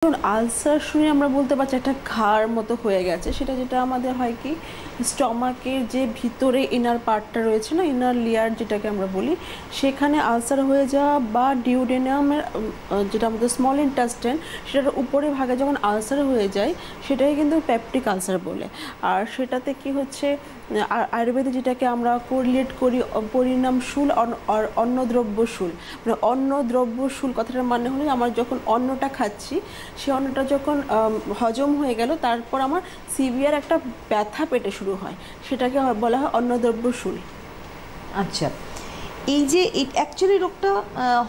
Ulcer শুনে আমরা বলতে পারছি একটা ঘাড় মতো হয়ে গেছে, সেটা যেটা আমাদের হয় কি স্টমাকের যে ভিতরে ইনার পার্টটা রয়েছে না, ইনার লেয়ার যেটাকে আমরা বলি, সেখানে আলসার হয়ে যাওয়া বা ডিউডেনামের যেটা আমাদের স্মল ইন্টেস্টাইন সেটার উপরে ভাগে যখন আলসার হয়ে যায় সেটাই কিন্তু পেপটিক আলসার বলে। আর সেটাতে কি হচ্ছে, আয়ুর্বেদে যেটাকে আমরা কোরিলেট করি পরিণামশূল আর অন্নদ্রব্যশূল, মানে অন্নদ্রব্যশূল কথাটার মানে হলো আমার যখন অন্নটা খাচ্ছি সে অন্নটা যখন হজম হয়ে গেল তারপর আমার সিভিয়ার একটা ব্যথা পেটে শুরু হয়, সেটাকে বলা হয় অন্নদ্রব্যশূল। আচ্ছা, এই যে অ্যাকচুয়ালি রোগটা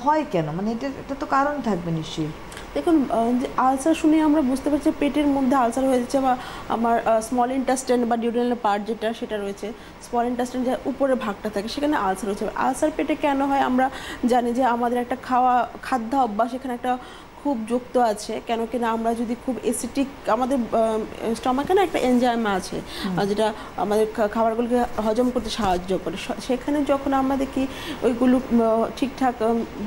হয় কেন, মানে এটা তো কারণ থাকবে নিশ্চয়ই। দেখুন, যে আলসার শুনে আমরা বুঝতে পারছি পেটের মধ্যে আলসার হয়ে যাচ্ছে, বা আমার স্মল ইন্টেস্টাইন বা ডিউডেনাল পার্ট যেটা সেটা রয়েছে, স্মল ইন্টেস্টাইন যে উপরে ভাগটা থাকে সেখানে আলসার হচ্ছে। আলসার পেটে কেন হয় আমরা জানি যে আমাদের একটা খাদ্য অভ্যাস এখানে একটা খুব যুক্ত আছে। কেন কিনা আমরা যদি খুব অ্যাসিডিক, আমাদের স্টমাকে না একটা এনজাইম আছে যেটা আমাদের খাবারগুলোকে হজম করতে সাহায্য করে, সেখানে যখন আমরা দেখি ওইগুলো ঠিকঠাক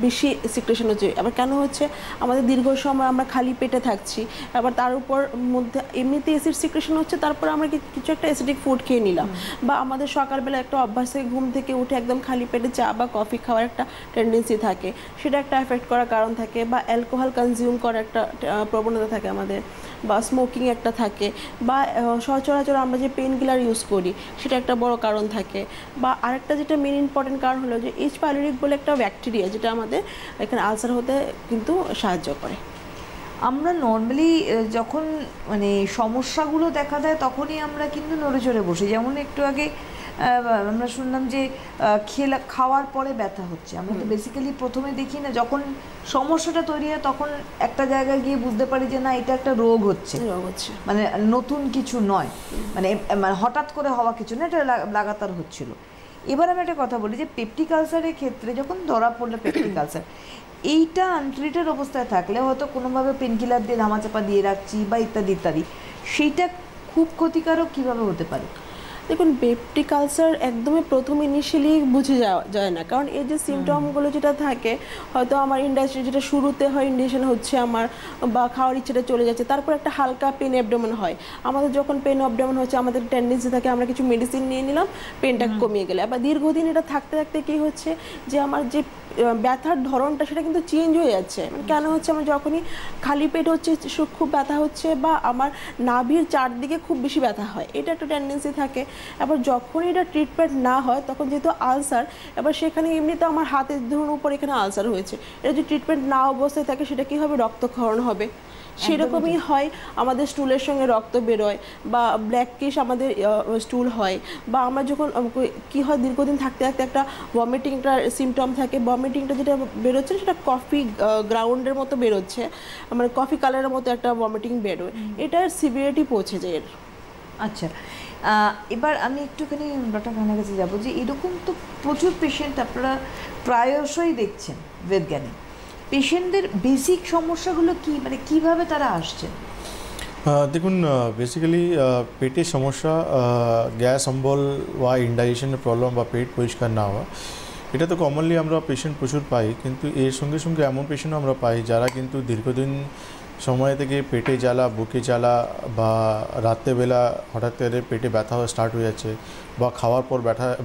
বেশি সিক্রেশন হচ্ছে। আবার কেন হচ্ছে, আমাদের দীর্ঘ সময় আমরা খালি পেটে থাকছি, আবার তার উপর মধ্যে এমনিতে অ্যাসিড সিক্রেশন হচ্ছে, তারপর আমরা কিছু একটা অ্যাসিডিক ফুড খেয়ে নিলাম, বা আমাদের সকালবেলা একটা অভ্যাস থেকে ঘুম থেকে উঠে একদম খালি পেটে চা বা কফি খাওয়ার একটা টেন্ডেন্সি থাকে, সেটা একটা এফেক্ট করার কারণ থাকে, বা অ্যালকোহল কনজিউম করার একটা প্রবণতা থাকে আমাদের, বা স্মোকিং একটা থাকে, বা সচরাচর আমরা যে পেন কিলার ইউজ করি সেটা একটা বড় কারণ থাকে। বা আরেকটা যেটা মেন ইম্পর্টেন্ট কারণ হলো যে এইচ পাইলোরিক বলে একটা ব্যাকটেরিয়া যেটা আমাদের এখানে আলসার হতে কিন্তু সাহায্য করে। আমরা নর্মালি যখন মানে সমস্যাগুলো দেখা দেয় তখনই আমরা কিন্তু নড়ে চড়ে বসি, যেমন একটু আগে আমরা শুনলাম যে খাওয়ার পরে ব্যথা হচ্ছে। আমরা তো বেসিক্যালি প্রথমে দেখি না, যখন সমস্যাটা তৈরি হয় তখন একটা জায়গায় গিয়ে বুঝতে পারি যে না, এটা একটা রোগ হচ্ছে, মানে নতুন কিছু নয়, মানে হঠাৎ করে হওয়া কিছু না, এটা লাগাতার হচ্ছিল। এবার আমি একটা কথা বলি যে পেপটিক আলসারের ক্ষেত্রে যখন ধরা পড়লো পেপটিক আলসার, এইটা আনট্রিটেড অবস্থায় থাকলে হয়তো কোনোভাবে পেনকিলার দিয়ে ধামাচাপা দিয়ে রাখছি বা ইত্যাদি ইত্যাদি, সেইটা খুব ক্ষতিকারক কিভাবে হতে পারে? দেখুন, পেপটিক আলসার একদমই প্রথম ইনিশিয়ালি বুঝে যাওয়া যায় না, কারণ এই যে সিমটমগুলো যেটা থাকে, হয়তো আমার ইন্ডাস্ট্রি যেটা শুরুতে হয় ইন্ডিকেশন হচ্ছে আমার, বা খাওয়ার ইচ্ছেটা চলে যাচ্ছে, তারপর একটা হালকা পেন অ্যাবডোমেন হয়। আমাদের যখন পেন অ্যাবডোমেন হচ্ছে আমাদের টেন্ডেন্সি থাকে আমরা কিছু মেডিসিন নিয়ে নিলাম, পেনটা কমিয়ে গেলে, আবার দীর্ঘদিন এটা থাকতে থাকতে কী হচ্ছে যে আমার যে ব্যথার ধরনটা সেটা কিন্তু চেঞ্জ হয়ে যাচ্ছে। মানে কেন হচ্ছে, আমার যখনই খালি পেট হচ্ছে খুব ব্যথা হচ্ছে, বা আমার নাভির চারদিকে খুব বেশি ব্যথা হয়, এটা একটা টেন্ডেন্সি থাকে। এবার যখন এটা ট্রিটমেন্ট না হয় তখন যেহেতু আলসার, এবার সেখানে এমনিতে আমার হাতের ধরুন উপর এখানে আলসার হয়েছে, এটা যদি ট্রিটমেন্ট না অবস্থায় থাকে সেটা কী হবে, রক্তক্ষরণ হবে। সেরকমই হয়, আমাদের স্টুলের সঙ্গে রক্ত বেরোয়, বা ব্ল্যাকিশ আমাদের স্টুল হয়, বা আমরা যখন কী হয় দীর্ঘদিন থাকতে থাকতে একটা ভমিটিংটা সিমটম থাকে, ভমিটিংটা যেটা বেরোচ্ছে সেটা কফি গ্রাউন্ডের মতো বেরোচ্ছে, মানে কফি কালারের মতো একটা ভমিটিং বেরোয়, এটার সিভিয়ারিটি পৌঁছে যায় এর। আচ্ছা, এবার আমি একটুখানি ডক্টর খানের কাছে যাবো যে এরকম তো প্রচুর পেশেন্ট আপনারা প্রায়শই দেখছেন বেদজ্ঞানী, পেশেন্টদের বেসিক সমস্যাগুলো কি, মানে কিভাবে তারা আসছেন? দেখুন, বেসিক্যালি পেটের সমস্যা, গ্যাস অম্বল বা ইনডাইজেশনের প্রবলেম বা পেট পরিষ্কার না হওয়া, এটা তো কমনলি আমরা পেশেন্ট প্রচুর পাই। কিন্তু এর সঙ্গে সঙ্গে এমন পেশেন্টও আমরা পাই যারা কিন্তু দীর্ঘদিন সময় থেকে পেটে জ্বালা, বুকে জ্বালা, বা রাত্রেবেলা হঠাৎ করে পেটে ব্যথা স্টার্ট হয়ে যাচ্ছে, বা খাওয়ার পর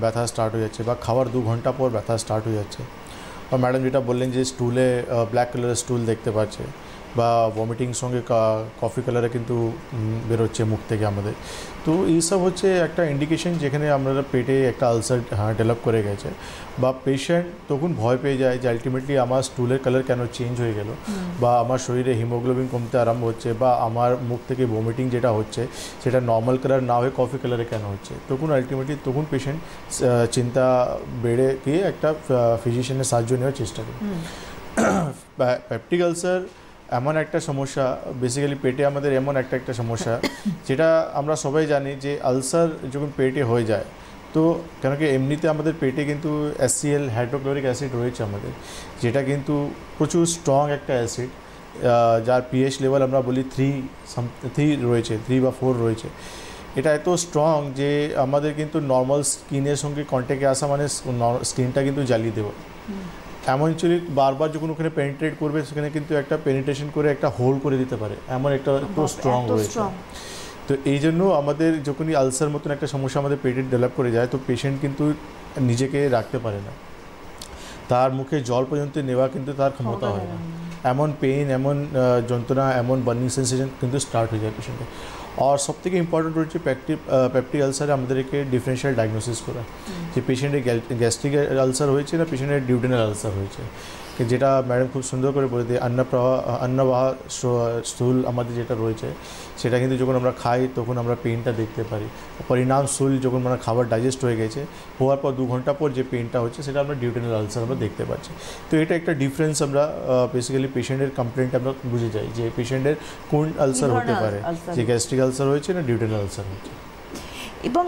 ব্যথা স্টার্ট হয়ে যাচ্ছে, বা খাওয়ার 2 ঘন্টা পর ব্যথা স্টার্ট হয়ে যাচ্ছে, বা ম্যাডাম যেটা বললেন যে স্টুলে ব্ল্যাক কালারের স্টুল দেখতে পাচ্ছে, বা ভমিটিং সঙ্গে কফি কালারে কিন্তু বেরোচ্ছে মুখ থেকে আমাদের। তো এইসব হচ্ছে একটা ইন্ডিকেশন যেখানে আমরা পেটে একটা আলসার ডেভেলপ করে গেছে, বা পেশেন্ট তখন ভয় পেয়ে যায় যে আলটিমেটলি আমার স্টুলের কালার কেন চেঞ্জ হয়ে গেল, বা আমার শরীরে হিমোগ্লোবিন কমতে আরম্ভ হচ্ছে, বা আমার মুখ থেকে ভমিটিং যেটা হচ্ছে সেটা নর্মাল কালার না হয়ে কফি কালারে কেন হচ্ছে। তখন পেশেন্ট চিন্তা বেড়ে গিয়ে একটা ফিজিশিয়ানের সাহায্য নেওয়ার চেষ্টা করে। পেপটিক আলসার এমন একটা সমস্যা, বেসিক্যালি পেটে আমাদের এমন একটা সমস্যা যেটা আমরা সবাই জানি যে আলসার যখন পেটে হয়ে যায়, তো কেন কি এমনিতে আমাদের পেটে কিন্তু HCl হাইড্রোক্লোরিক অ্যাসিড রয়েছে আমাদের, যেটা কিন্তু প্রচুর স্ট্রং একটা অ্যাসিড, যার pH লেভেল আমরা বলি 3 রয়েছে, 3 বা 4 রয়েছে। এটা এত স্ট্রং যে আমাদের কিন্তু নর্মাল স্কিনের সঙ্গে কন্ট্যাক্টে আসা মানে স্কিনটা কিন্তু জ্বালিয়ে দেবো। অ্যাকচুয়ালি বারবার যখন ওখানে পেনিট্রেট করবে সেখানে কিন্তু একটা পেনিট্রেশন করে একটা হোল করে দিতে পারে, এমন একটা একটু স্ট্রং রয়েছে। তো এই জন্য আমাদের যখনই আলসার মতন একটা সমস্যা আমাদের পেটে ডেভেলপ করে যায় তো পেশেন্ট কিন্তু নিজেকে রাখতে পারে না, তার মুখে জল পর্যন্ত নেওয়া কিন্তু তার ক্ষমতা হয় না, এমন পেন, এমন যন্ত্রণা, এমন বার্নিং সেন্সেশন কিন্তু স্টার্ট হয়ে যায় পেশেন্টে। আর সবথেকে ইম্পর্টেন্ট হচ্ছে পেপটিক আলসারে আমাদেরকে ডিফারেন্সিয়াল ডায়াগনোসিস করা, যে পেশেন্টের গ্যাস্ট্রিক আলসার হয়েছে না পেশেন্টের ডিউডেনাল আলসার হয়েছে, যেটা ম্যাডাম খুব সুন্দর করে বলে দিয়ে অন্নবাহ স্থূল আমাদের যেটা রয়েছে সেটা কিন্তু যখন আমরা খাই তখন আমরা পেনটা দেখতে পারি, পরিণাম স্থূল যখন আমরা খাবার ডাইজেস্ট হয়ে গেছে হওয়ার পর 2 ঘন্টা পর যে পেনটা হচ্ছে সেটা আমরা ডিউডেনাল আলসার আমরা দেখতে পাচ্ছি। তো এটা একটা ডিফারেন্স আমরা বেসিক্যালি পেশেন্টের কমপ্লেন্ট আমরা বুঝে যাই যে পেশেন্টের কোন আলসার হতে পারে, যে গ্যাস্ট্রিক আলসার হয়েছে না ডিউডেনাল আলসার হয়েছে। এবং